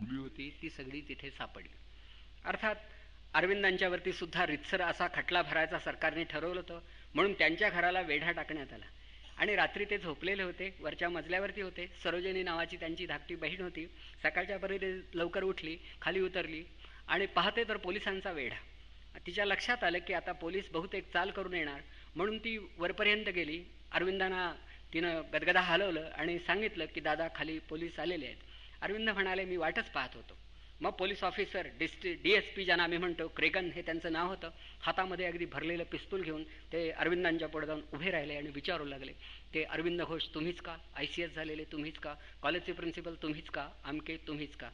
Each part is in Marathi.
मुली होती ती सगळी तिथे सापडली. अर्थात अरविंदांच्यावरती सुद्धा रितसर असा खटला भरायचा सरकारने ठरवलं होतं, म्हणून त्यांच्या घराला वेढा टाकण्यात आला. आणि रात्री ते झोपलेले होते, वरच्या मजल्यावरती होते. सरोजिनी नावाची त्यांची धाकटी बहीण होती. सकाळच्या परी लवकर उठली, खाली उतरली आणि पाहते तर पोलिसांचा वेढा. तिच्या लक्षात आलं की आता पोलीस बहुतेक चाल करून येणार, म्हणून ती वरपर्यंत गेली. अरविंदांना तिनं गदगदा हलवलं आणि सांगितलं की दादा, खाली पोलीस आलेले आहेत. अरविंद म्हणाले, मी वाटच पाहत होतो. मग पोलीस ऑफिसर DSP ज्यांना आम्ही म्हणतो, क्रेगन हे त्यांचं नाव होतं, हातामध्ये अगदी भरलेलं पिस्तूल घेऊन ते अरविंदांच्या पुढे जाऊन उभे राहिले आणि विचारू लागले, ते अरविंद घोष तुम्हीच का? ICS झालेले तुम्हीच का? कॉलेजचे प्रिन्सिपल तुम्हीच का? आमके तुम्हीच का?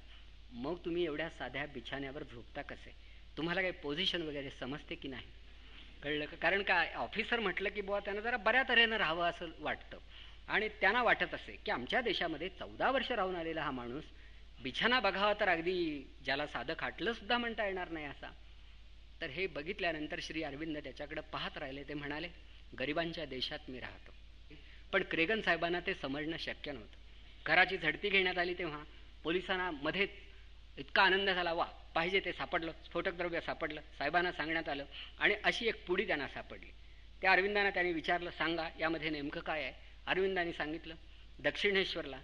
मग तुम्ही एवढ्या साध्या बिछाण्यावर झोपता कसे? तुम्हाला काही पोझिशन वगैरे समजते की नाही? कळलं का? कारण का ऑफिसर म्हटलं की बुवा त्यांना जरा बऱ्या तऱ्हेनं राहावं असं वाटतं. आणि त्यांना वाटत असे की आमच्या देशामध्ये 14 वर्ष राहून आलेला हा माणूस बिछाना बघावा तर अगदी ज्याला साधं खाटलं सुद्धा म्हणता येणार नाही असा. तर हे बघितल्यानंतर श्री अरविंद त्याच्याकडे पाहत राहिले. ते म्हणाले, गरिबांच्या देशात मी राहतो. पण क्रेगन साहेबांना ते समजणं शक्य नव्हतं. घराची झडती घेण्यात आली तेव्हा पोलिसांना मध्येच इतका आनंद झाला, वा पाहिजे ते सापडलं, स्फोटक द्रव्य सापडलं. साहेबांना सांगण्यात आलं आणि अशी एक पुडी त्यांना सापडली. त्या अरविंदांना त्यांनी विचारलं, सांगा यामध्ये नेमकं काय आहे? अरविंदांनी सांगितलं, दक्षिणेश्वरला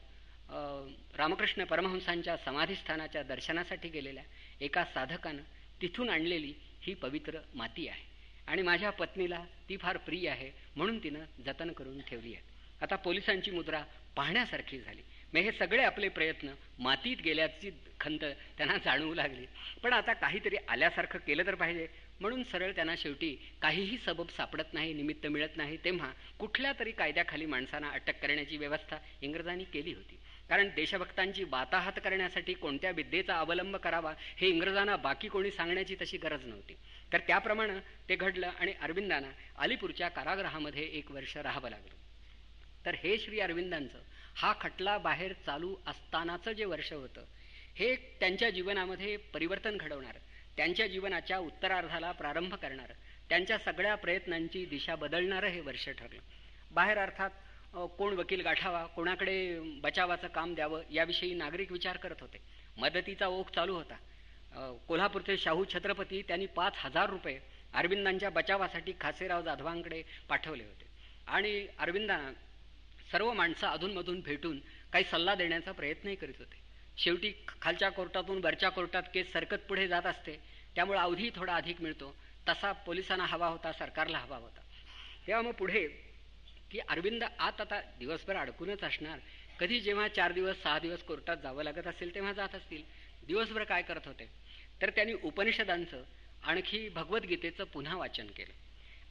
रामकृष्ण परमहंसांच्या समाधीस्थानाच्या दर्शनासाठी गेलेल्या एका साधकानं तिथून आणलेली ही पवित्र माती आहे आणि माझ्या पत्नीला ती फार प्रिय आहे, म्हणून तिनं जतन करून ठेवली आहे. आता पोलिसांची मुद्रा पाहण्यासारखी झाली. मग हे सगळे आपले प्रयत्न मातीत गेल्याची खंत त्यांना जाणवू लागली. पण आता काहीतरी आल्यासारखं केलं तर पाहिजे, म्हणून सरळ त्यांना शेवटी काहीही सबब सापडत नाही, निमित्त मिळत नाही, तेव्हा कुठल्या तरी कायद्याखाली माणसांना अटक करण्याची व्यवस्था इंग्रजांनी केली होती. कारण देशभक्तांची वाताहत करण्यासाठी कोणत्या विद्येचा अवलंब करावा हे इंग्रजांना बाकी कोणी सांगण्याची तशी गरज नव्हती. तर त्याप्रमाणे ते घडलं आणि अरविंदांना अलीपूरच्या कारागृहामध्ये 1 वर्ष राहावं लागलं. तर हे श्री अरविंदांचं हा खटला बाहेर चालू असतानाचं जे वर्ष होतं, हे त्यांच्या जीवनामध्ये परिवर्तन घडवणार, त्यांच्या जीवनाच्या उत्तरार्धाला प्रारंभ करणार, त्यांच्या सगळ्या प्रयत्नांची दिशा बदलणारं हे वर्ष ठरलं. बाहेर अर्थात कोण वकील गाठावा, कोणाकडे बचावाचं काम द्यावं याविषयी नागरिक विचार करत होते. मदतीचा ओघ चालू होता. कोल्हापूरचे शाहू छत्रपती त्यांनी 5,000 रुपये अरविंदांच्या बचावासाठी खासेराव जाधवांकडे पाठवले होते आणि अरविंदांना सर्व माणसं अधूनमधून भेटून काही सल्ला देण्याचा प्रयत्नही करीत होते. शेवटी खालच्या कोर्टातून वरच्या कोर्टात केस सरकत पुढे जात असते, त्यामुळे अवधी थोडा अधिक मिळतो. तसा पोलिसांना हवा होता, सरकारला हवा होता. तेव्हा मग पुढे की अरविंद आता दिवसभर अडकूनच असणार, कधी जेव्हा 4 दिवस 6 दिवस कोर्टात जावं लागत असेल तेव्हा जात असतील. दिवसभर काय करत होते, तर त्यांनी उपनिषदांचं आणखी भगवद्गीतेचं पुन्हा वाचन केलं.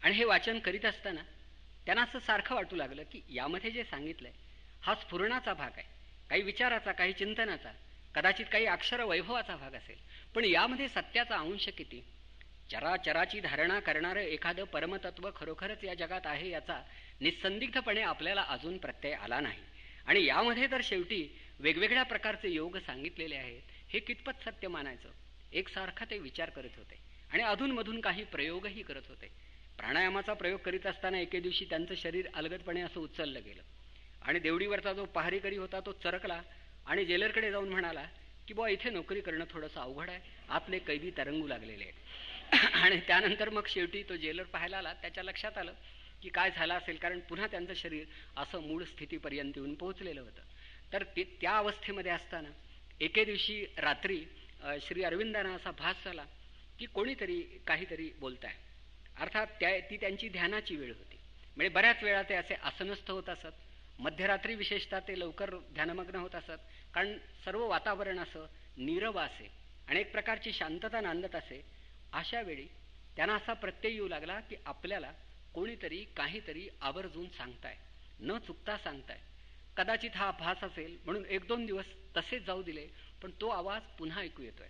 आणि हे वाचन करीत असताना त्यांना असं सारखं वाटू लागलं की यामध्ये जे सांगितलंय हा स्फुरणाचा भाग आहे, काही विचाराचा, काही चिंतनाचा, कदाचित काही अक्षर वैभवाचा भाग असेल, पण यामध्ये सत्याचा अंश किती? चराचराची धारणा करणारं एखादं परमतत्व खरोखरच या जगात आहे याचा निसंदिग्धपणे आपल्याला अजून प्रत्यय आला नाही. आणि यामध्ये तर शेवटी वेगवेगळ्या प्रकारचे योग सांगितलेले आहेत, हे कितपत सत्य मानायचं? एकसारखा ते विचार करत होते आणि अधूनमधून काही प्रयोगही करत होते. प्राणायामाचा प्रयोग करीत असताना एके दिवशी त्यांचं शरीर अलगदपणे असं उचललं गेलं आणि देवडीवरचा जो पहारेकरी होता तो चरकला आणि जेलरकडे जाऊन म्हणाला की बुवा इथे नोकरी करणं थोडंसं अवघड आहे, आतले कैदी तरंगू लागलेले आहेत. आणि त्यानंतर मग शेवटी तो जेलर पाहायला आला, त्याच्या लक्षात आलं की काय झालं असेल, कारण पुन्हा त्यांचं शरीर असं मूळ स्थितीपर्यंत येऊन पोहोचलेलं होतं. तर त्या अवस्थेमध्ये असताना एके दिवशी रात्री श्री अरविंदांना असा भास झाला की कोणीतरी काहीतरी बोलताय. अर्थात ती त्यांची ध्यानाची वेळ होती. म्हणजे बऱ्याच वेळा ते असे आसनस्थ होत असत, मध्यरात्री विशेषतः ते लवकर ध्यानमग्न होत असत, कारण सर्व वातावरण असं नीरव असे आणि एक प्रकारची शांतता नांदत असे. अशा वेळी त्यांना असा प्रत्यय येऊ लागला की आपल्याला कोणीतरी काहीतरी आवर्जून सांगताय, न चुकता सांगताय. कदाचित हा भास असेल म्हणून 1-2 दिवस तसेच जाऊ दिले, पण तो आवाज पुन्हा ऐकू येतोय.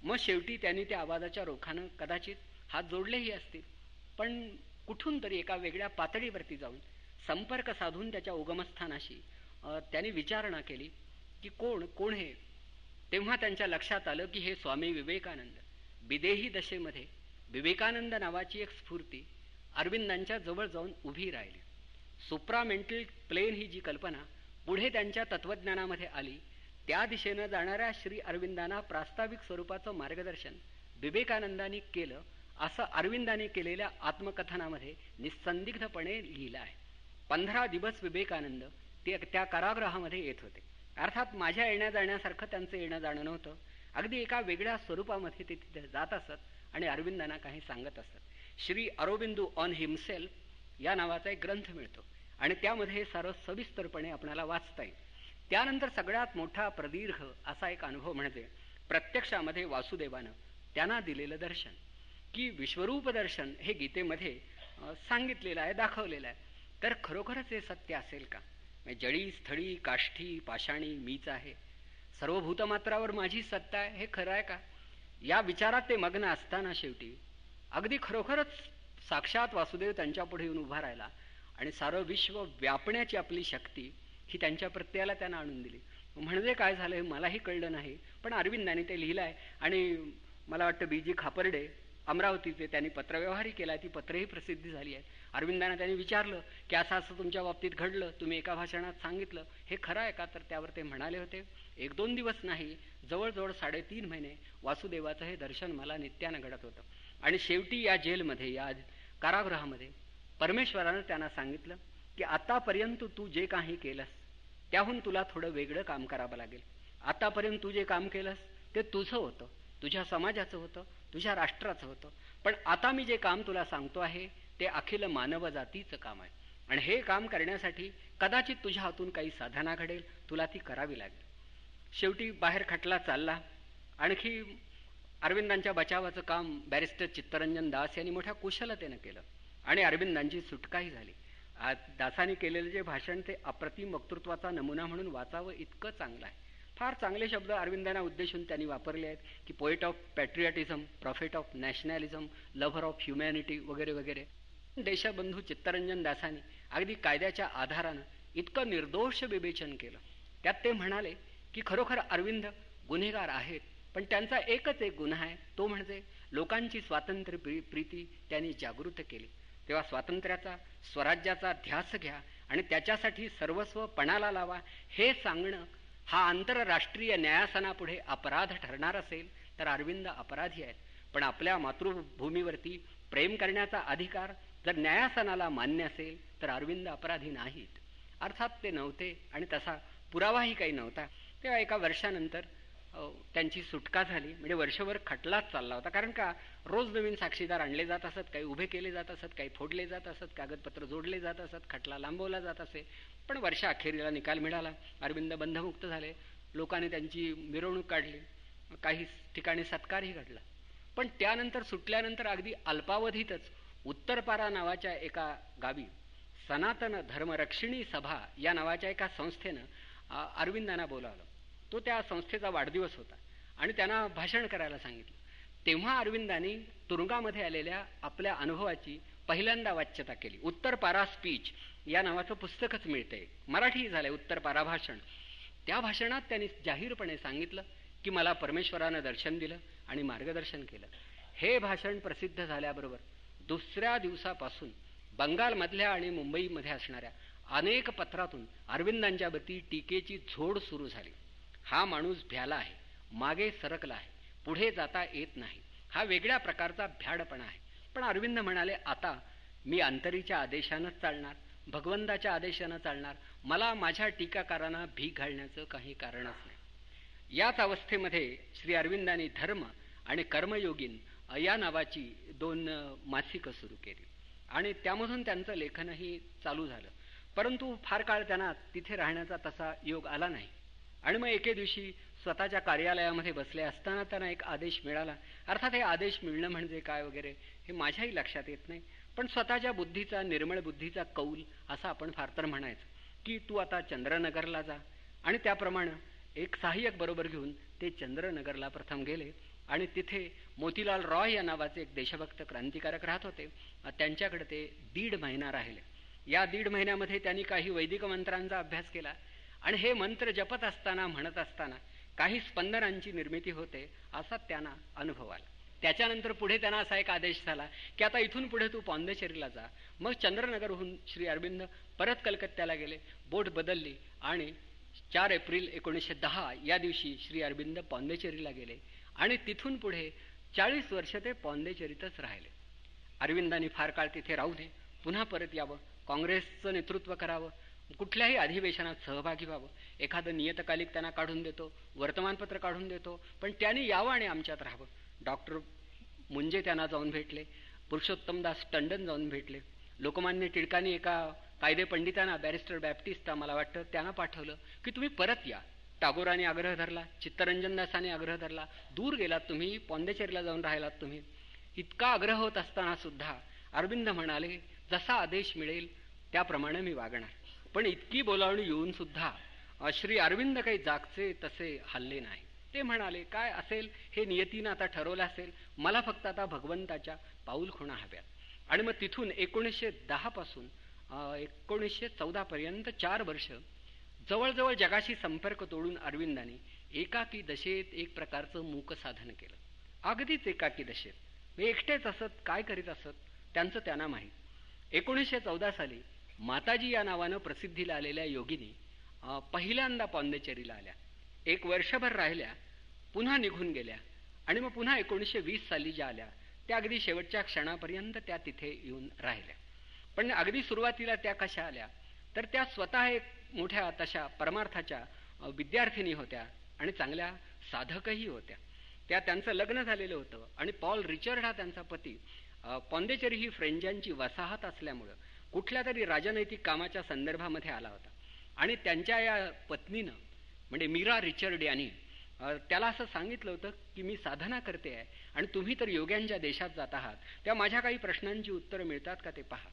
मग शेवटी त्यांनी त्या आवाजाच्या रोखानं कदाचित हात जोडलेही असतील, पण कुठून तरी एका वेगळ्या पातळीवरती जाऊन संपर्क साधून त्याच्या उगमस्थानाशी त्यांनी विचारणा केली की कोण हे? तेव्हा त्यांच्या लक्षात आलं की हे स्वामी विवेकानंद. विदेही दशेमध्ये विवेकानंद नावाची एक स्फूर्ती अरविंदांच्या जवळ जाऊन उभी राहिली. सुप्रामेंटल प्लेन ही जी कल्पना पुढे त्यांच्या तत्वज्ञानामध्ये आली त्या दिशेनं जाणाऱ्या श्री अरविंदांना प्रास्ताविक स्वरूपाचं मार्गदर्शन विवेकानंदांनी केलं, असं अरविंदांनी केलेल्या आत्मकथनामध्ये निसंदिग्धपणे लिहिलं आहे. 15 दिवस विवेकानंद ते त्या कारागृहामध्ये येत होते. अर्थात माझ्या येण्या जाण्यासारखं त्यांचं येणं जाणं नव्हतं. अगदी एका वेगळ्या स्वरूपामध्ये ते तिथे जात असत आणि अरविंदांना काही सांगत असत. श्री अरोबिंदू ऑन हिमसेल्फ या नावाचा एक ग्रंथ मिळतो आणि त्यामध्ये हे सारं सविस्तरपणे आपल्याला वाचता येईल. त्यानंतर सगळ्यात मोठा प्रदीर्घ असा एक अनुभव म्हणजे प्रत्यक्षामध्ये वासुदेवानं त्यांना दिलेलं दर्शन, की विश्वरूप दर्शन हे गीतेमध्ये सांगितलेलं आहे, दाखवलेलं आहे. तर खरोखरच हे सत्य असेल का? जळी स्थळी काष्ठी पाषाणी मीच आहे, सर्व भूतमात्रावर माझी सत्ता आहे, हे खरं आहे का? या विचारात ते मग्न असताना शेवटी अगदी खरोखरच साक्षात वासुदेव त्यांच्या पुढे येऊन उभा राहिला आणि सारं विश्व व्यापण्याची आपली शक्ती ही त्यांच्या प्रत्ययाला त्यांना आणून दिली. म्हणजे काय झालं हे मलाही कळलं नाही, पण अरविंदांनी ते लिहिलं आहे. आणि मला वाटतं BG खापर्डे अमरावतीचे त्यांनी पत्रव्यवहारही केला, ती पत्रही प्रसिद्धी झाली आहे. अरविंदांना त्यांनी विचारलं की असं असं तुमच्या बाबतीत घडलं, तुम्ही एका भाषणात सांगितलं, हे खरं आहे का? तर त्यावर ते म्हणाले होते, 1-2 दिवस नाही, जवळजवळ 3.5 महिने वासुदेवाचं हे दर्शन मला नित्यानं घडत होतं. आणि शेवटी या जेलमध्ये, या कारागृहामध्ये परमेश्वरानं त्यांना सांगितलं की आतापर्यंत तू जे काही केलंस त्याहून तुला थोडं वेगळं काम करावं लागेल. आतापर्यंत तू जे काम केलंस ते तुझं होतं, तुझ्या समाजाचं होतं, तुझ्या राष्ट्राचं होतं. पण आता मी जे काम तुला सांगतो आहे ते अखिल मानव जातीचं काम आहे. आणि हे काम करण्यासाठी कदाचित तुझ्या हातून काही साधना घडेल, तुला ती करावी लागेल. शेवटी बाहेर खटला चालला. आणखी अरविंदांच्या बचावाचं काम बॅरिस्टर चित्तरंजन दास यांनी मोठ्या कुशलतेनं केलं आणि अरविंदांची सुटकाही झाली. दासांनी केलेलं जे भाषण ते अप्रतिम वक्तृत्वाचा नमुना म्हणून वाचावं इतकं चांगलं आहे. फार चांगले शब्द अरविंदांना उद्देशून त्यांनी वापरले आहेत की poet of patriotism, prophet of nationalism, lover of humanity वगैरे वगैरे. देशबंधू चित्तरंजन दासांनी अगदी कायद्याच्या आधारानं इतकं निर्दोष विवेचन केलं. त्यात ते म्हणाले की खरोखर अरविंद गुन्हेगार आहेत, पण त्यांचा एकच एक गुन्हा आहे, तो म्हणजे लोकांची स्वातंत्र्य प्रीती त्यांनी जागृत केली. तेव्हा स्वातंत्र्याचा, स्वराज्याचा ध्यास घ्या आणि त्याच्यासाठी सर्वस्व पणाला लावा, हे सांगणं हा आंतरराष्ट्रीय न्यायासनापुढे अपराध ठरणार असेल तर अरविंद अपराधी आहेत. पण आपल्या मातृभूमीवरती प्रेम करण्याचा अधिकार जर न्यायासनाला मान्य असेल तर अरविंद अपराधी नाहीत. अर्थात ते नव्हते आणि तसा पुरावाही काही नव्हता. तेव्हा एका वर्षानंतर त्यांची सुटका झाली. म्हणजे वर्षभर खटलाच चालला होता. कारण का रोज नवीन साक्षीदार आणले जात असत, काही उभे केले जात असत, काही फोडले जात असत, कागदपत्र जोडले जात असत, खटला लांबवला जात असे. पण वर्षाअखेरीला निकाल मिळाला, अरविंद बंधमुक्त झाले. लोकांनी त्यांची मिरवणूक काढली, काही ठिकाणी सत्कारही घडला. पण त्यानंतर सुटल्यानंतर अगदी अल्पावधीतच उत्तरपारा नावाच्या एका गावी सनातन धर्मरक्षिणी सभा या नावाच्या एका संस्थेनं अरविंदांना बोलावलं. तो त्या संस्थेचा वाढदिवस होता आणि त्यांना भाषण करायला सांगितलं. तेव्हा अरविंदांनी तुरुंगामध्ये आलेल्या आपल्या अनुभवाची पहिल्यांदा वाच्यता केली. उत्तरपारा स्पीच या नावाचं पुस्तकच मिळतंय, मराठी झालंय उत्तरपारा भाषण. त्या भाषणात त्यांनी जाहीरपणे सांगितलं की मला परमेश्वरानं दर्शन दिलं आणि मार्गदर्शन केलं. हे भाषण प्रसिद्ध झाल्याबरोबर दुसऱ्या दिवसापासून बंगालमधल्या आणि मुंबईमध्ये असणाऱ्या अनेक पत्रातून अरविंदांच्या वती टीकेची झोड सुरू झाली. हा माणूस भ्याला आहे, मागे सरकला आहे, पुढे जाता येत नाही, हा वेगळ्या प्रकारचा भ्याडपणा आहे. पण अरविंद म्हणाले, आता मी अंतरीच्या आदेशानंच चालणार, भगवंताच्या आदेशानं चालणार, मला माझ्या टीकाकारांना भीक घालण्याचं काही कारणच नाही. याच अवस्थेमध्ये श्री अरविंदांनी धर्म आणि कर्मयोगीन या नावाची 2 मासिकं सुरू केली आणि त्यामधून त्यांचं लेखनही चालू झालं. परंतु फार काळ त्यांना तिथे राहण्याचा तसा योग आला नाही. आणि मग एके दिवशी स्वतःच्या कार्यालयामध्ये बसले असताना त्यांना एक आदेश मिळाला. अर्थात हे आदेश मिळणं म्हणजे काय वगैरे हे माझ्याही लक्षात येत नाही, पण स्वतःच्या बुद्धीचा, निर्मळ बुद्धीचा कौल असं आपण फार तर म्हणायचं की तू आता चंद्रनगरला जा. आणि त्याप्रमाणे एक सहाय्यक बरोबर घेऊन ते चंद्रनगरला प्रथम गेले आणि तिथे मोतीलाल रॉय या नावाचे एक देशभक्त क्रांतिकारक राहत होते. त्यांच्याकडे ते 1.5 महिना राहिले. या 1.5 महिन्यामध्ये त्यांनी काही वैदिक मंत्रांचा अभ्यास केला आणि हे मंत्र जपत असताना, म्हणत असताना काही स्पंदनांची निर्मिती होते असा त्यांना अनुभव आला. त्याच्यानंतर पुढे त्यांना असा एक आदेश झाला की आता इथून पुढे तू पॉंडिचेरीला जा. मग चंद्रनगरहून श्री अरविंद परत कलकत्त्याला गेले. बोट बदलली आणि 4 एप्रिल 1910 या दिवशी श्री अरविंद पॉंडिचेरीला गेले आणि तिथून पुढे 40 वर्ष ते पॉंडिचेरीतच राहिले. अरविंदांनी फार काळ तिथे राहू नये, पुन्हा परत यावं, काँग्रेसचं नेतृत्व करावं, कुठल्याही अधिवेशनात सहभागी व्हावं. एखादं नियतकालिक त्यांना काढून देतो, वर्तमानपत्र काढून देतो, पण त्यांनी यावं आणि आमच्यात राहावं. डॉक्टर मुंजे त्यांना जाऊन भेटले, पुरुषोत्तमदास टंडन जाऊन भेटले, लोकमान्य टिळकांनी एका कायदे पंडितांना, बॅरिस्टर बॅप्टिस्टा मला वाटतं, त्यांना पाठवलं की तुम्ही परत या. टागोरांनी आग्रह धरला, चित्तरंजन दासाने आग्रह धरला, दूर गेलात तुम्ही, पॉंडिचेरीला जाऊन राहिलात तुम्ही. इतका आग्रह होत असताना सुद्धा अरविंद म्हणाले जसा आदेश मिळेल त्याप्रमाणे मी वागणार. पण इतकी बोलावणी येऊन सुद्धा श्री अरविंद काही जागचे तसे हल्ले नाही. ते म्हणाले काय असेल हे नियतीनं आता ठरवलं असेल, मला फक्त आता भगवंताच्या पाऊलखुणा हव्यात. आणि मग तिथून 1910 पासून 1914 पर्यंत 4 वर्ष जवळजवळ जगाशी संपर्क तोडून अरविंदांनी एकाकी दशेत एक प्रकारचं मूक साधन केलं. अगदीच एकाकी दशेत, एकटेच असत, काय करीत असत त्यांचं त्यांना माहीत. 1914 साली माताजी या नावानं प्रसिद्धीला आलेल्या योगिनी पहिल्यांदा पॉंडिचेरीला आल्या. 1 वर्षभर राहिल्या, पुन्हा निघून गेल्या आणि मग पुन्हा 1920 साली ज्या आल्या त्या अगदी शेवटच्या क्षणापर्यंत त्या तिथे येऊन राहिल्या. पण अगदी सुरुवातीला त्या कशा आल्या तर त्या स्वतः एक मोठ्या तशा परमार्थाच्या विद्यार्थिनी होत्या आणि चांगल्या साधकही होत्या. त्यांचं लग्न झालेलं होतं आणि पॉल रिचर्ड हा त्यांचा पती. पॉंडिचेरी ही फ्रेंचांची वसाहत असल्यामुळं कुठल्या तरी राजनैतिक कामाच्या संदर्भामध्ये आला होता आणि त्यांच्या या पत्नीनं म्हणजे मीरा रिचर्ड यांनी त्याला असं सांगितलं होतं की मी साधना करते आहे आणि तुम्ही तर योग्यांच्या देशात जात आहात, त्या माझ्या काही प्रश्नांची उत्तरं मिळतात का ते पहा.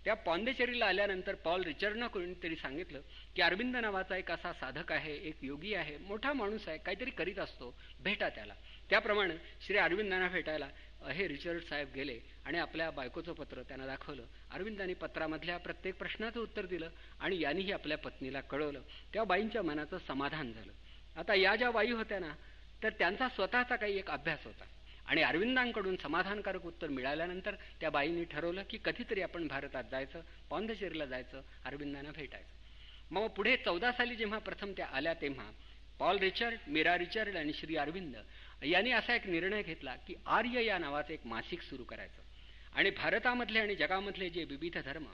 त्या पॉंडिचेरीला आल्यानंतर पॉल रिचर्डनं कोणीतरी सांगितलं की अरविंद नावाचा एक असा साधक आहे, एक योगी आहे, मोठा माणूस आहे, काहीतरी करीत असतो, भेटा त्याला. त्याप्रमाणे श्री अरविंदांना भेटायला हे रिचर्ड साहेब गेले आणि आपल्या बायकोचं पत्र त्यांना दाखवलं. अरविंदांनी पत्रामधल्या प्रत्येक प्रश्नाचं उत्तर दिलं आणि यांनीही आपल्या पत्नीला कळवलं. त्या बाईंच्या मनाचं समाधान झालं. आता या ज्या बाई होत्या ना तर त्यांचा स्वतःचा काही एक अभ्यास होता आणि अरविंदांकडून समाधानकारक उत्तर मिळाल्यानंतर त्या बाईंनी ठरवलं की कधीतरी आपण भारतात जायचं, पॉंडिचेरीला जायचं, अरविंदांना भेटायचं. मग पुढे 14 साली जेव्हा प्रथम त्या आल्या तेव्हा पॉल रिचर्ड, मीरा रिचर्ड आणि श्री अरविंद यांनी असा एक निर्णय घेतला की आर्य या नावाचं एक मासिक सुरू करायचं आणि भारतामधले आणि जगामधले जे विविध धर्म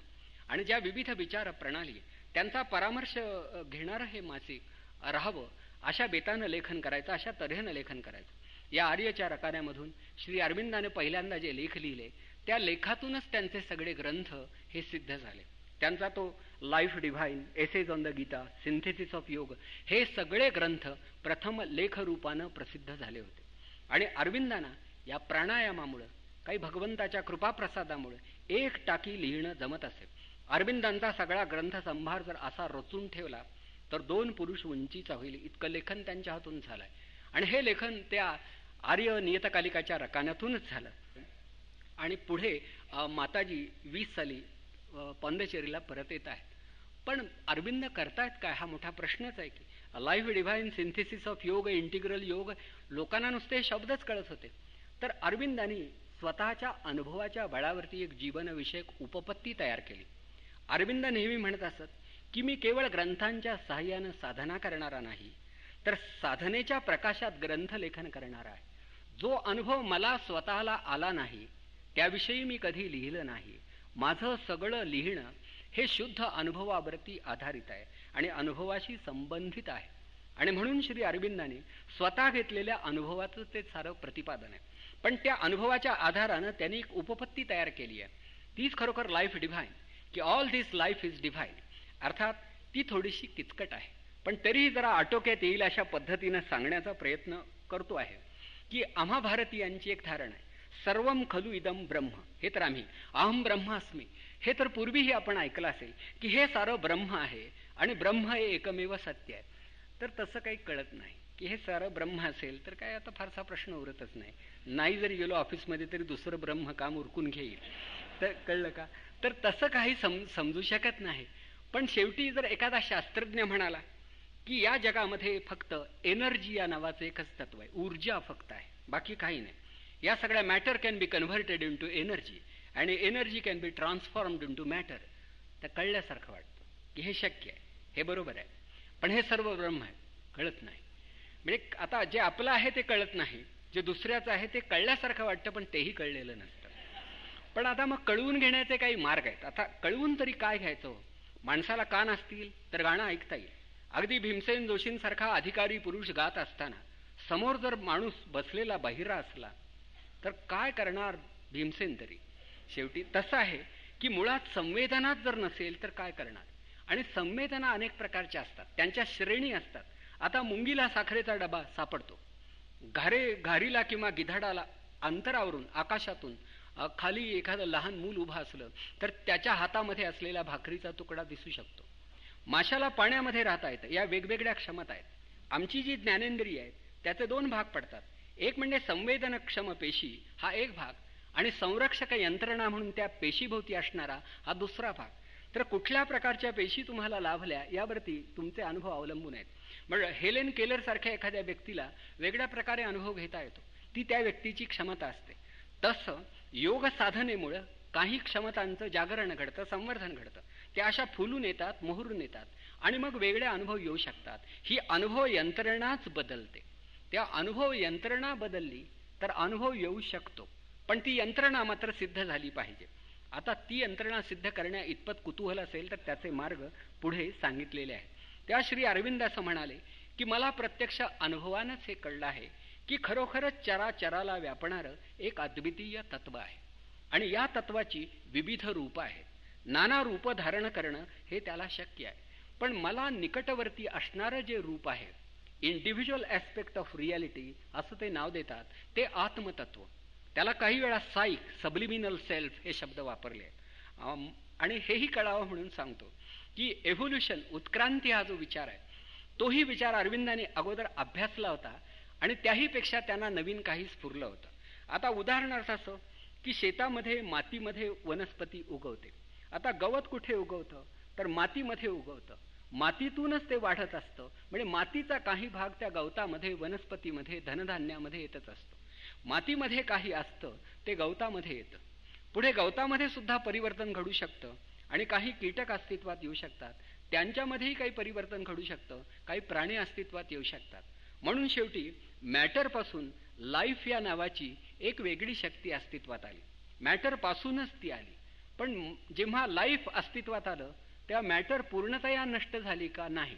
आणि ज्या विविध विचार प्रणाली त्यांचा परामर्श घेणारं हे मासिक राहावं अशा बेतानं लेखन करायचं, अशा तऱ्हेनं लेखन करायचं. या आर्यच्या रकान्यामधून श्री अरविंदाने पहिल्यांदा जे लेख लिहिले त्या लेखातूनच त्यांचे सगळे ग्रंथ हे सिद्ध झाले. त्यांचा तो life divine, essays on the Gita, synthesis of Yoga हे सगळे ग्रंथ प्रथम लेखरूपानं प्रसिद्ध झाले होते. आणि अरविंदांना या प्राणायामामुळं, काही भगवंताच्या कृपाप्रसादामुळे एक टाकी लिहिणं जमत असेल. अरविंदांचा सगळा ग्रंथसंभार जर असा रचून ठेवला तर 2 पुरुष उंचीचा होईल इतकं लेखन त्यांच्या हातून झालंय. आणि हे लेखन त्या आर्य नियतकालिकाच्या रकान्यातूनच झालं. आणि पुढे माताजी 20 साली पॉंडिचेरीला परत येत आहेत. पण अरविंद करतायत काय हा मोठा प्रश्नच आहे की लाईफ डिव्हाइन, सिंथेसिस ऑफ योग, इंटिग्रल योग लोकांना नुसते शब्दच कळत होते. तर अरविंदांनी स्वतःच्या अनुभवाच्या बळावरती एक जीवनविषयक उपपत्ती तयार केली. अरविंद नेहमी म्हणत असत की मी केवळ ग्रंथांच्या सहाय्यानं साधना करणारा नाही तर साधनेच्या प्रकाशात ग्रंथलेखन करणारा आहे. जो अनुभव मला स्वतःला आला नाही त्याविषयी मी कधी लिहिलं नाही. माझं सगळं लिहिणं हे शुद्ध अनुभवावरती आधारित आहे आणि अनुभवाशी संबंधित आहे. आणि म्हणून श्री अरविंदांनी स्वतः घेतलेल्या अनुभवाचं ते सारं प्रतिपादन आहे. पण त्या अनुभवाच्या आधारानं त्यांनी एक उपपत्ती तयार केली आहे. तीच खरोखर लाईफ डिव्हाइन, की all this life is divine. अर्थात ती थोडीशी किचकट आहे पण तरीही जरा आटोक्यात येईल अशा पद्धतीनं सांगण्याचा प्रयत्न करतो आहे. की आम्हा भारतीयांची एक धारणा आहे, सर्वम खलु इदम ब्रह्म, हे तर आम्ही अहम ब्रह्मास्मी हे तर पूर्वीही आपण ऐकलं असेल की हे सारं ब्रह्म आहे आणि ब्रह्म हे एकमेव सत्य आहे. तर तसं काही कळत नाही की हे सारं ब्रह्म असेल तर काय आता फारसा प्रश्न उरतच नाही. नाही जरी गेलो ऑफिसमध्ये तरी दुसरं ब्रह्म काम उरकून घेईल. तर कळलं का? तर तसं काही समजू शकत नाही. पण शेवटी जर एखादा शास्त्रज्ञ म्हणाला की या जगामध्ये फक्त एनर्जी या नावाचं एकच तत्व आहे, ऊर्जा फक्त आहे, बाकी काही नाही. या सगळ्या matter can be converted into energy आणि energy can be transformed into matter. तर कळल्यासारखं वाटतं की हे शक्य आहे, हे बरोबर आहे. पण हे सर्व ब्रह्म आहे, कळत नाही. म्हणजे आता जे आपलं आहे ते कळत नाही, जे दुसऱ्याचं आहे ते कळल्यासारखं वाटतं, पण तेही कळलेलं नसतं. पण आता मग कळवून घेण्याचे काही मार्ग आहेत. आता कळवून तरी काय घ्यायचं? माणसाला कान असतील तर गाणं ऐकता येईल. अगदी भीमसेन जोशींसारखा अधिकारी पुरुष गात असताना समोर जर माणूस बसलेला बहिरा असला तर काय करणार भीमसेन तरी? शेवटी तसं आहे की मुळात संवेदनाच जर नसेल तर काय करणार? आणि संवेदना अनेक प्रकारच्या असतात, त्यांच्या श्रेणी असतात. आता मुंगीला साखरेचा डबा सापडतो, घारीला किंवा गिधाडाला अंतरावरून आकाशातून खाली एखादं लहान मूल उभं असलं तर त्याच्या हातामध्ये असलेला भाकरीचा तुकडा दिसू शकतो. माशाला पाण्यामध्ये राहता येतं. या वेगवेगळ्या क्षमता आहेत. आमची जी ज्ञानेंद्रिय आहेत त्याचे दोन भाग पडतात. एक म्हणजे संवेदनक्षम पेशी हा एक भाग, आणि संरक्षक यंत्रणा म्हणून त्या पेशीभोवती असणारा हा दुसरा भाग. तर कुठल्या प्रकारच्या पेशी तुम्हाला लाभल्या यावरती तुमचे अनुभव अवलंबून आहेत. म्हणजे हेलेन केलर सारख्या एखाद्या व्यक्तीला वेगळ्या प्रकारे अनुभव घेता येतो, ती त्या व्यक्तीची क्षमता असते. तसं योग साधनेमुळं काही क्षमतांचं जागरण घडतं, संवर्धन घडतं. त्या अशा फुलून येतात, मोहरून येतात आणि मग वेगळे अनुभव येऊ शकतात. ही अनुभव यंत्रणाच बदलते. त्या अनुभव यंत्रणा बदलली तर अनुभव येऊ शकतो, पण ती यंत्रणा मात्र सिद्ध झाली पाहिजे. आता ती यंत्रणा सिद्ध करण्या इतपत कुतूहल असेल तर त्याचे मार्ग पुढे सांगितलेले आहेत. त्या श्री अरविंद असं म्हणाले की मला प्रत्यक्ष अनुभवानच हे कळलं आहे की खरोखरच चराचराला व्यापणारं एक अद्वितीय तत्व आहे, आणि या तत्वाची विविध रूपं आहेत. नाना रूप धारण करणं हे त्याला शक्य आहे. पण मला निकटवर्ती असणारं जे रूप आहे, इंडिव्हिज्युअल ॲस्पेक्ट ऑफ रियालिटी असं ते नाव देतात, ते आत्मतत्व. त्याला काही वेळा साईक, सबलिमिनल सेल्फ हे शब्द वापरले आहेत. आणि हेही कळावं म्हणून सांगतो की एव्होल्युशन, उत्क्रांती हा जो विचार आहे तोही विचार अरविंदाने अगोदर अभ्यासला होता आणि त्याहीपेक्षा त्यांना नवीन काही स्फुरलं होतं. आता उदाहरणार्थ असं की शेतामध्ये मातीमध्ये वनस्पती उगवते. आता गवत कुठे उगवतं तर मातीमध्ये उगवतं. मातीतूनच ते वाढत असतं. म्हणजे मातीचा काही भाग त्या गवतामध्ये, वनस्पतीमध्ये, धनधान्यामध्ये येतच असतो. मातीमध्ये काही असतं ते गवतामध्ये येतं. पुढे गवतामध्ये सुद्धा परिवर्तन घडू शकतं आणि काही कीटक अस्तित्वात येऊ शकतात, त्यांच्यामध्येही काही परिवर्तन घडू शकतं, काही प्राणी अस्तित्वात येऊ शकतात. म्हणून शेवटी मॅटरपासून लाईफ या नावाची एक वेगळी शक्ती अस्तित्वात आली. मॅटरपासूनच ती आली. पण जेव्हा लाईफ अस्तित्वात आलं तेव्हा मॅटर पूर्णतया नष्ट झाली का? नाही.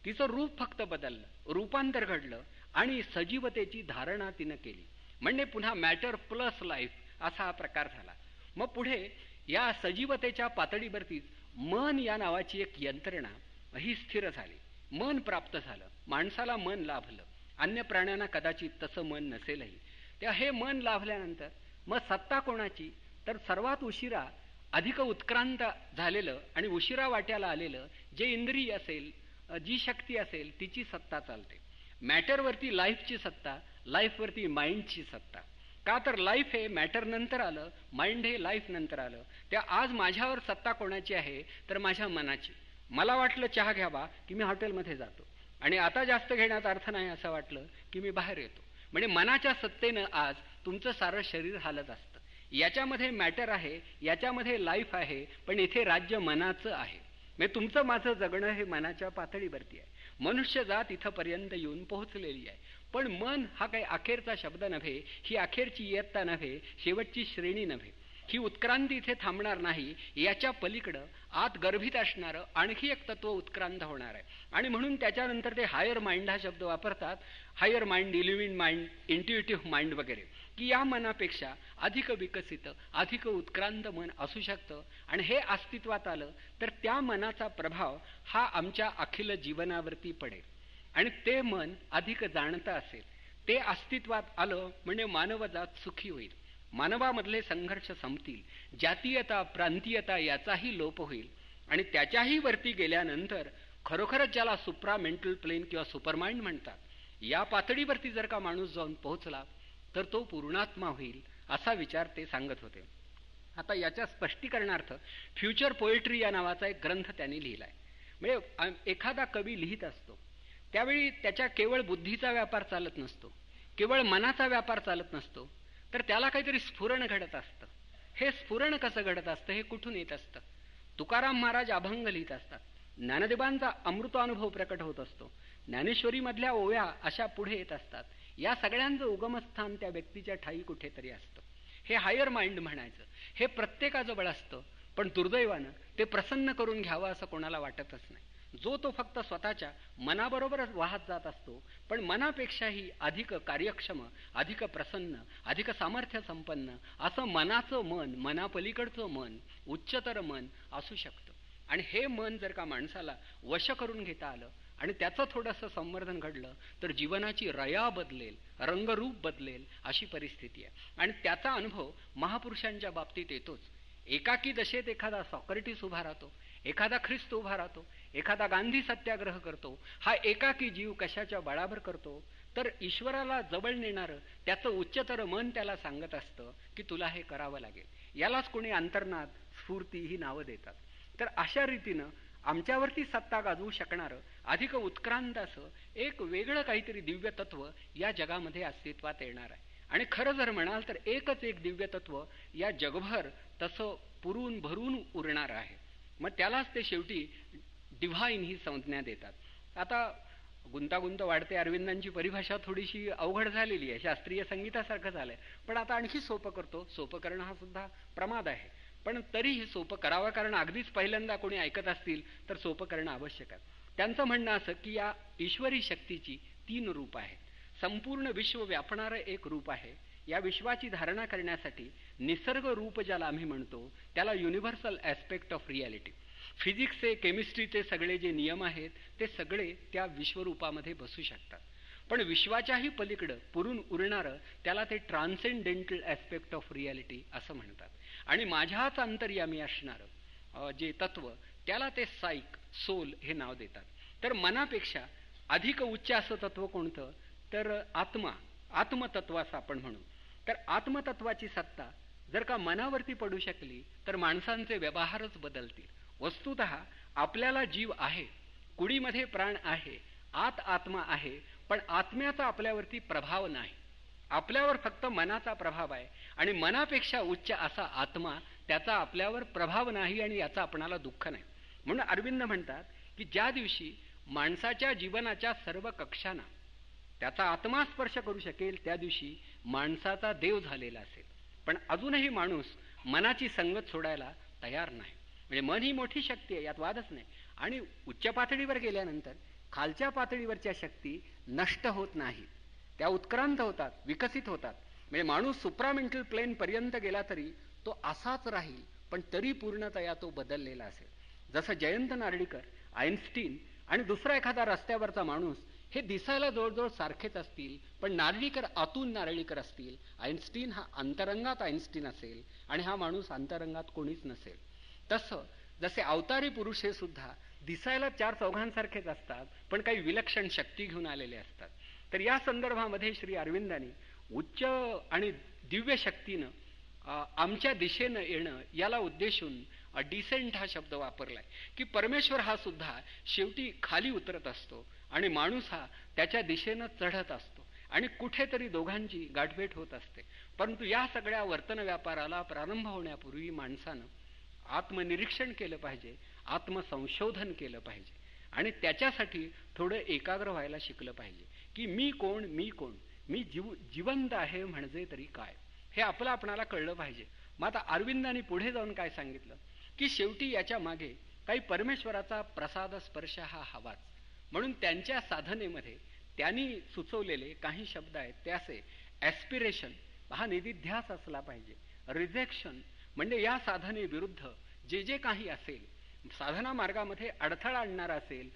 तिचं रूप फक्त बदललं, रूपांतर घडलं आणि सजीवतेची धारणा तिनं केली. म्हणजे पुन्हा मॅटर प्लस लाईफ असा हा प्रकार झाला. मग पुढे या सजीवतेच्या पातळीवरतीच मन या नावाची एक यंत्रणा ही स्थिर झाली. मन प्राप्त झालं, माणसाला मन लाभलं. अन्य प्राण्यांना कदाचित तसं मन नसेलही. तेव्हा हे मन लाभल्यानंतर मग सत्ता कोणाची? तर सर्वात उशिरा अधिक उत्क्रांत झालेलं आणि उशिरा वाट्याला आलेलं जे इंद्रिय असेल, जी शक्ती असेल, तिची सत्ता चालते. मॅटरवरती लाईफची सत्ता, लाईफवरती माइंडची सत्ता. का तर लाईफ हे मॅटर नंतर आलं, माइंड हे लाईफ नंतर आलं. त्या आज माझ्यावर सत्ता कोणाची आहे तर माझ्या मनाची. मला वाटलं चहा घ्यावा की मी हॉटेलमध्ये जातो, आणि आता जास्त घेण्याचा अर्थ नाही असं वाटलं की मी बाहेर येतो. म्हणजे मनाच्या सत्तेनं आज तुमचं सारं शरीर हालत असतं. याच्यामध्ये मॅटर आहे, याच्यामध्ये लाईफ आहे, पण इथे राज्य मनाचं आहे. म्हणजे तुमचं माझं जगणं हे मनाच्या पातळीवरती आहे. मनुष्य जात इथंपर्यंत येऊन पोहोचलेली आहे. पण मन हा काही अखेरचा शब्द नव्हे, ही अखेरची इयत्ता नव्हे, शेवटची श्रेणी नव्हे. ही उत्क्रांती इथे थांबणार नाही. याच्या पलीकडं आत गर्भित असणारं आणखी एक तत्व उत्क्रांत होणार आहे. आणि म्हणून त्याच्यानंतर ते हायर माइंड हा शब्द वापरतात. हायर माइंड, इल्युमिन माइंड, इंट्युटिव्ह माइंड वगैरे, की या मनापेक्षा अधिक विकसित, अधिक उत्क्रांत मन असू शकतं. आणि हे अस्तित्वात आलं तर त्या मनाचा प्रभाव हा आमच्या अखिल जीवनावरती पडेल आणि ते मन अधिक जाणतं असेल. ते अस्तित्वात आलं म्हणजे मानवजात सुखी होईल. मानवामधले संघर्ष संपतील. जातीयता, प्रांतीयता याचाही लोप होईल. आणि त्याच्याही वरती गेल्यानंतर खरोखरच ज्याला सुप्रा मेंटल प्लेन किंवा सुपरमाइंड म्हणतात, या पातळीवरती जर का माणूस जाऊन पोहोचला तर तो पूर्णात्मा होईल, असा विचार ते सांगत होते. आता याच्या स्पष्टीकरणार्थ फ्युचर पोएट्री या नावाचा एक ग्रंथ त्यांनी लिहिला आहे. म्हणजे एखादा कवी लिहित असतो त्यावेळी त्याच्या केवळ बुद्धीचा व्यापार चालत नसतो, केवळ मनाचा व्यापार चालत नसतो, तर त्याला काहीतरी स्फुरण घडत असतं. हे स्फुरण कसं घडत असतं, हे कुठून येत असतं? तुकाराम महाराज अभंग लिहित असतात, ज्ञानदेवांचा अमृतानुभव प्रकट होत असतो. ज्ञानेश्वरीमधल्या ओव्या अशा पुढे येत असतात. या सगळ्यांचं उगमस्थान त्या व्यक्तीच्या ठाई कुठेतरी असतं. हे हायर माइंड म्हणायचं. हे प्रत्येकाजवळ असतं, पण दुर्दैवानं ते प्रसन्न करून घ्यावं असं कोणाला वाटतच नाही. जो तो फक्त स्वतःच्या मनाबरोबरच वाहत जात असतो, पण मनापेक्षाही अधिक कार्यक्षम, अधिक प्रसन्न, अधिक सामर्थ्य संपन्न असं मनाचं मन, मनापलीकडचं मन, उच्चतर मन असू शकतं. आणि हे मन जर का माणसाला वश करून घेता आलं आणि त्याचं थोडंसं संवर्धन घडलं तर जीवनाची रया बदलेल, रंगरूप बदलेल अशी परिस्थिती आहे. आणि त्याचा अनुभव महापुरुषांच्या बाबतीत येतोच. एकाकी दशेत एखादा सॉक्रेटिस उभा राहतो, एखादा ख्रिस्त उभा राहतो, एखादा गांधी सत्याग्रह करतो. हा एकाकी जीव कशाच्या बळावर करतो? तर ईश्वराला जवळ नेणारं त्याचं उच्चतर मन त्याला सांगत असतं की तुला हे करावं लागेल. यालाच कोणी अंतर्नाद, स्फूर्ती ही नावं देतात. तर अशा रीतीनं आमच्यावरती सत्ता गाजवू शकणारं अधिक उत्क्रांत असं एक वेगळं काहीतरी दिव्य तत्व या जगामध्ये अस्तित्वात येणार आहे. आणि खरं जर म्हणाल तर एकच एक दिव्य तत्व या जगभर तसं पुरून भरून उरणार आहे. मग त्यालाच ते शेवटी डिव्हाइन ही संज्ञा देतात. आता गुंतागुंत वाढते. अरविंदांची परिभाषा थोडीशी अवघड झालेली आहे, शास्त्रीय संगीतासारखं झालंय. पण आता आणखी सोपं करतो. सोपं करणं हा सुद्धा प्रमाद आहे, पण तरीही सोपं करावं, कारण अगदीच पहिल्यांदा कोणी ऐकत असतील तर सोपं करणं आवश्यक आहे. त्यांचं म्हणणं असं की या ईश्वरी शक्तीची 3 रूप आहेत. संपूर्ण विश्व व्यापणारं एक रूप आहे. या विश्वाची धारणा करण्यासाठी निसर्ग रूप ज्याला आम्ही म्हणतो त्याला युनिव्हर्सल ॲस्पेक्ट ऑफ रियालिटी, फिजिक्सचे, केमिस्ट्रीचे सगळे जे नियम आहेत ते सगळे त्या विश्वरूपामध्ये बसू शकतात. पण विश्वाच्याही पलीकडं पुरून उरणारं त्याला ते ट्रान्सेंडेंटल ॲस्पेक्ट ऑफ रियालिटी असं म्हणतात. आणि माझ्याच अंतर्यामी असणारं जे तत्व त्याला ते साईक, सोल हे नाव देतात. तर मनापेक्षा अधिक उच्च असं तत्व कोणतं? तर आत्मा, आत्मतत्व असं आपण म्हणू. तर आत्मतत्वाची सत्ता जर का मनावरती पडू शकली तर माणसांचे व्यवहारच बदलतील. वस्तुतः आपल्याला जीव आहे, कुडीमध्ये प्राण आहे, आत आत्मा आहे, पण आत्म्याचा आपल्यावरती प्रभाव नाही. आपल्यावर फक्त मनाचा प्रभाव आहे. आणि मनापेक्षा उच्च असा आत्मा, त्याचा आपल्यावर प्रभाव नाही आणि याचा आपणाला दुःख नाही. म्हणून अरविंद म्हणतात की ज्या दिवशी माणसाच्या जीवनाच्या सर्व कक्षांना त्याचा आत्मा स्पर्श करू शकेल त्या दिवशी माणसाचा देव झालेला असेल. पण अजूनही माणूस मनाची संगत सोडायला तयार नाही. म्हणजे मन ही मोठी शक्ती आहे, यात वादच नाही. आणि उच्च पातळीवर गेल्यानंतर खालच्या पातळीवरच्या शक्ती नष्ट होत नाहीत, त्या उत्क्रांत होतात, विकसित होतात. म्हणजे माणूस सुप्रामेंटल प्लेन पर्यंत गेला तरी तो असाच राहील, पण तरी पूर्णतया तो बदललेला असेल. जसं जयंत नारळीकर, आईन्स्टीन आणि दुसरा एखादा रस्त्यावरचा माणूस हे दिसायला जवळजवळ सारखेच असतील, पण नारळीकर आतून नारळीकर असतील, आईन्स्टीन हा अंतरंगात आईन्स्टीन असेल आणि हा माणूस अंतरंगात कोणीच नसेल. तसं जसे अवतारी पुरुष हे सुद्धा दिसायला 4 चौघांसारखेच असतात, पण काही विलक्षण शक्ती घेऊन आलेले असतात. तर या संदर्भामध्ये श्री अरविंदांनी उच्च आणि दिव्य शक्तीनं आमच्या दिशेनं येणं याला उद्देशून डिसेंट हा शब्द वापरलाय. की परमेश्वर हा सुद्धा शेवटी खाली उतरत असतो आणि माणूस हा त्याच्या दिशेनं चढत असतो आणि कुठेतरी दोघांची गाठभेट होत असते. परंतु या सगळ्या वर्तन व्यापाराला प्रारंभ होण्यापूर्वी माणसानं आत्मनिरीक्षण केलं पाहिजे, आत्मसंशोधन केलं पाहिजे आणि त्याच्यासाठी थोडं एकाग्र व्हायला शिकलं पाहिजे. की मी कोण, मी कोण, मी जिवंत आहे म्हणजे तरी काय, हे आपलं आपणाला कळलं पाहिजे. मग आता अरविंदांनी पुढे जाऊन काय सांगितलं की शेवटी याच्या मागे काही परमेश्वराचा प्रसाद स्पर्श हा हवाच. म्हणून त्यांच्या साधनेमध्ये त्यांनी सुचवलेले काही शब्द आहेत ते असे: ॲस्पिरेशन हा निधिध्यास असला पाहिजे, रिजेक्शन म्हणजे या साधने विरुद्ध जे जे काही असेल, साधना मार्गामध्ये अडथळा आणणारा असेल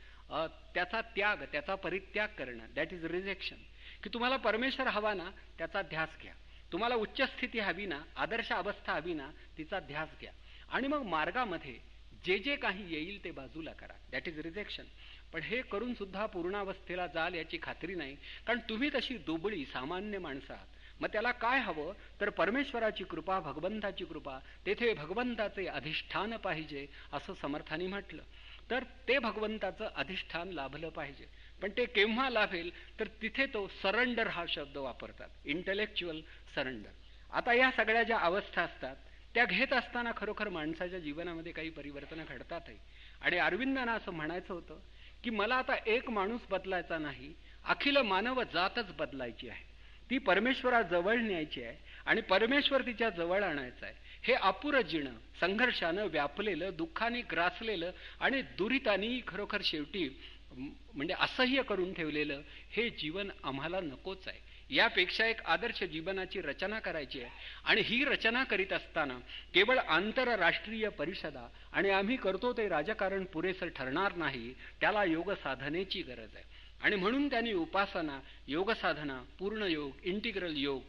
त्याचा त्याग, त्याचा परित्याग करणं, दॅट इज रिजेक्शन. की तुम्हाला परमेश्वर हवा ना त्याचा ध्यास घ्या, तुम्हाला उच्च स्थिती हवी ना, आदर्श अवस्था हवी ना, तिचा ध्यास घ्या आणि मग मार्गामध्ये जे जे काही येईल ते बाजूला करा, दॅट इज रिजेक्शन. पण हे करून सुद्धा पूर्णावस्थेला जाल याची खात्री नाही, कारण तुम्ही तशी दुबळी सामान्य माणसं आहात. मग त्याला काय हवं तर परमेश्वराची कृपा, भगवंताची कृपा, तेथे भगवंताचे अधिष्ठान पाहिजे असं समर्थांनी म्हटलं. तर ते भगवंताचं अधिष्ठान लाभलं पाहिजे. पण ते केव्हा लाभेल तर तिथे तो सरेंडर हा शब्द वापरतात, इंटलेक्च्युअल सरेंडर. आता या सगळ्या ज्या अवस्था असतात त्या घेत असताना खरोखर माणसाच्या जीवनामध्ये काही परिवर्तन घडतातही. आणि अरविंदांना असं म्हणायचं होतं की मला आता एक माणूस बदलायचा नाही, अखिल मानव जातच बदलायची आहे. ती परमेश्वराजवळ न्यायची आहे आणि परमेश्वर तिच्या जवळ आणायचा आहे. हे अपुरं जीणं, संघर्षानं व्यापलेलं, दुःखाने ग्रासलेलं आणि दुरितानी खरोखर शेवटी म्हणजे असह्य करून ठेवलेलं हे जीवन आम्हाला नकोच आहे. यापेक्षा एक आदर्श जीवनाची रचना करायची आहे. आणि ही रचना करीत असताना केवळ आंतरराष्ट्रीय परिषदा आणि आम्ही करतो ते राजकारण पुरेसं ठरणार नाही, त्याला योग साधनेची गरज आहे. आणि म्हणून त्यांनी उपासना, योग साधना, पूर्ण योग, इंटिग्रल योग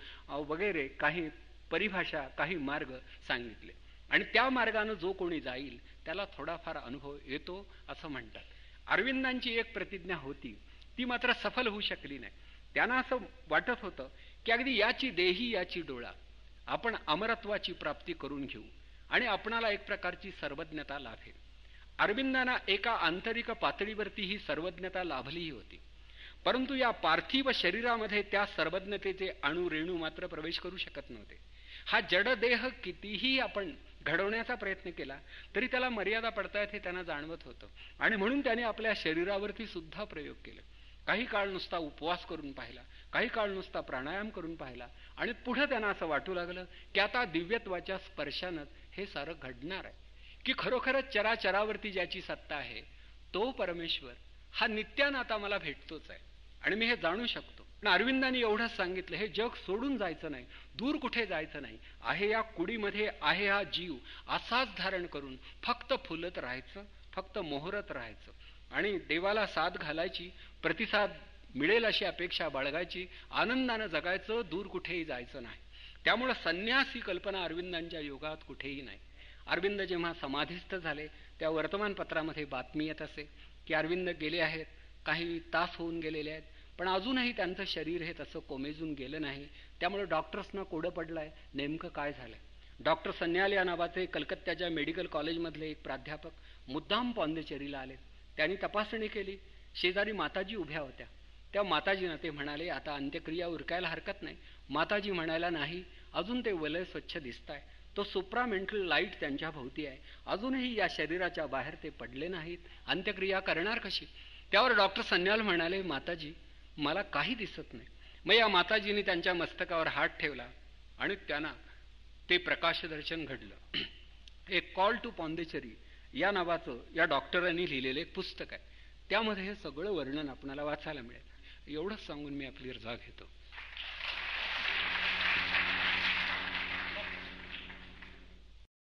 वगैरे काही परिभाषा, काही मार्ग सांगितले. आणि त्या मार्गानं जो कोणी जाईल त्याला थोडाफार अनुभव येतो असं म्हणतात. अरविंदांची एक प्रतिज्ञा होती, ती मात्र सफल होऊ शकली नाही. त्यांना असं वाटत होतं की अगदी याची देही याची डोळा, आपण अमरत्वाची प्राप्ती करून घेऊ आणि आपणाला एक प्रकारची सर्वज्ञता लाभेल. अरविंदांना एका आंतरिक पातळीवरती ही सर्वज्ञता लाभलीही होती, परंतु या पार्थिव शरीरामध्ये त्या सर्वज्ञतेचे अणु रेणू मात्र प्रवेश करू शकत नव्हते. हा जडदेह कितीही आपण घडवण्याचा प्रयत्न केला तरी त्याला मर्यादा पडतायत हे त्यांना जाणवत होतं. आणि म्हणून त्याने आपल्या शरीरावरती सुद्धा प्रयोग केले. काही काळ नुसता उपवास करून पाहिला, काही काळ नुसता प्राणायाम करून पाहिला आणि पुढे त्यांना असं वाटू लागलं की आता दिव्यत्वाच्या स्पर्शानं हे सारं घडणार आहे, की खरोखरच चराचरावरती ज्याची सत्ता आहे तो परमेश्वर हा नित्यानं आता मला भेटतोच आहे आणि मी हे जाणू शकतो. पण अरविंदांनी एवढंच सांगितलं, हे जग सोडून जायचं नाही, दूर कुठे जायचं नाही, आहे या कुडीमध्ये आहे हा जीव असाच धारण करून फक्त फुलत राहायचं, फक्त मोहरत राहायचं आणि देवाला साथ घालायची, प्रतिसाद मिळेल अशी अपेक्षा बाळगायची, आनंदानं जगायचं, दूर कुठेही जायचं नाही. त्यामुळं संन्यास ही कल्पना अरविंदांच्या योगात कुठेही नाही. अरविंद जेव्हा समाधिस्थ झाले त्या वर्तमानपत्रामध्ये बातमी येत असे की अरविंद गेले आहेत, काही तास होऊन गेलेले आहेत, पण अजूनही त्यांचं शरीर हे तसं कोमेजून गेलं नाही. त्यामुळे डॉक्टर्सना कोडं पडलंय नेमकं काय झालंय. डॉक्टर सन्याल या नावाचे कलकत्त्याच्या मेडिकल कॉलेजमधले एक प्राध्यापक मुद्दाम पॉंडिचेरीला आले. त्यांनी तपासणी केली. शेजारी माताजी उभ्या होत्या. त्या माताजींना ते म्हणाले, आता अंत्यक्रिया उरकायला हरकत नाही. माताजी म्हणायला, नाही, अजून ते वलय स्वच्छ दिसताय, तो सुप्रामेंटल लाईट त्यांच्या भोवती आहे, अजूनही या शरीराच्या बाहेर ते पडले नाहीत, अंत्यक्रिया करणार कशी. त्यावर डॉक्टर सन्याल म्हणाले, माताजी मला काही दिसत नाही. मग या माताजींनी त्यांच्या मस्तकावर हात ठेवला आणि त्यांना ते प्रकाशदर्शन घडलं. एक कॉल टू पॉंडिचेरी या नावाचं या डॉक्टरांनी लिहिलेलं एक पुस्तक आहे. त्यामध्ये हे सगळं वर्णन आपल्याला वाचायला मिळेल. एवढंच सांगून मी आपली रजा घेतो.